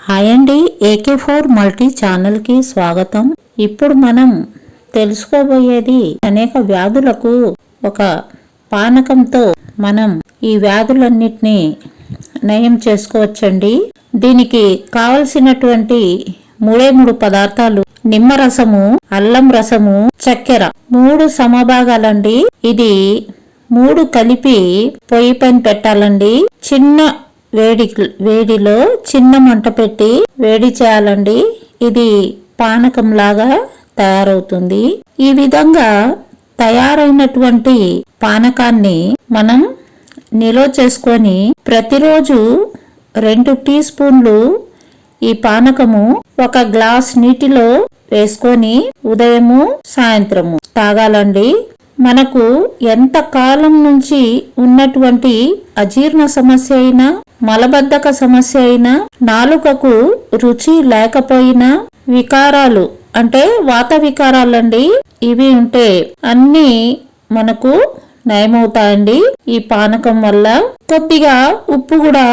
Hi అండి, AK4 multi ఛానల్కి స్వాగతం. ఇప్పుడు మనం తెలుసుకోబోయేది అనేక వ్యాధులకు ఒక పానకంతో మనం ఈ వ్యాధులన్నిటినీ నయం చేసుకోవచ్చండి. దీనికి కావలసినటువంటి మూడు పదార్థాలు: నిమ్మరసము, అల్లం రసము, చక్కెర 3 సమభాగాలండి. ఇది 3 కలిపి పొయ్యి పైన పెట్టాలండి. చిన్న వేడిలో చిన్న మంట పెట్టి వేడి చేయాలండి. ఇది పానకం లాగా తయారవుతుంది. ఈ విధంగా తయారైనటువంటి పానకాన్ని మనం నిల్వ చేసుకొని ప్రతిరోజు 2 టీ స్పూన్లు ఈ పానకము 1 గ్లాస్ నీటిలో వేసుకొని ఉదయము సాయంత్రము తాగాలండి. మనకు ఎంత కాలం నుంచి ఉన్నటువంటి అజీర్ణ సమస్య అయినా, మలబద్ధక సమస్య అయినా, నాలుకకు రుచి లేకపోయినా, వికారాలు అంటే వాత వికారాలండి, ఇవి ఉంటే అన్నీ మనకు నయమవుతాయండి ఈ పానకం వల్ల. కొద్దిగా ఉప్పు కూడా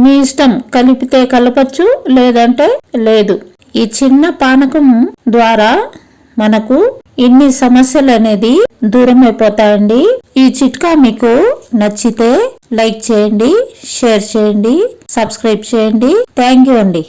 మీ ఇష్టం, కలిపితే కలపచ్చు, లేదంటే లేదు. ఈ చిన్న పానకం ద్వారా మనకు ఇన్ని సమస్యలు అనేది దూరం అయిపోతాయండి. ఈ చిట్కా మీకు నచ్చితే లైక్ చేయండి, షేర్ చేయండి, సబ్స్క్రైబ్ చేయండి. థ్యాంక్ యూ అండి.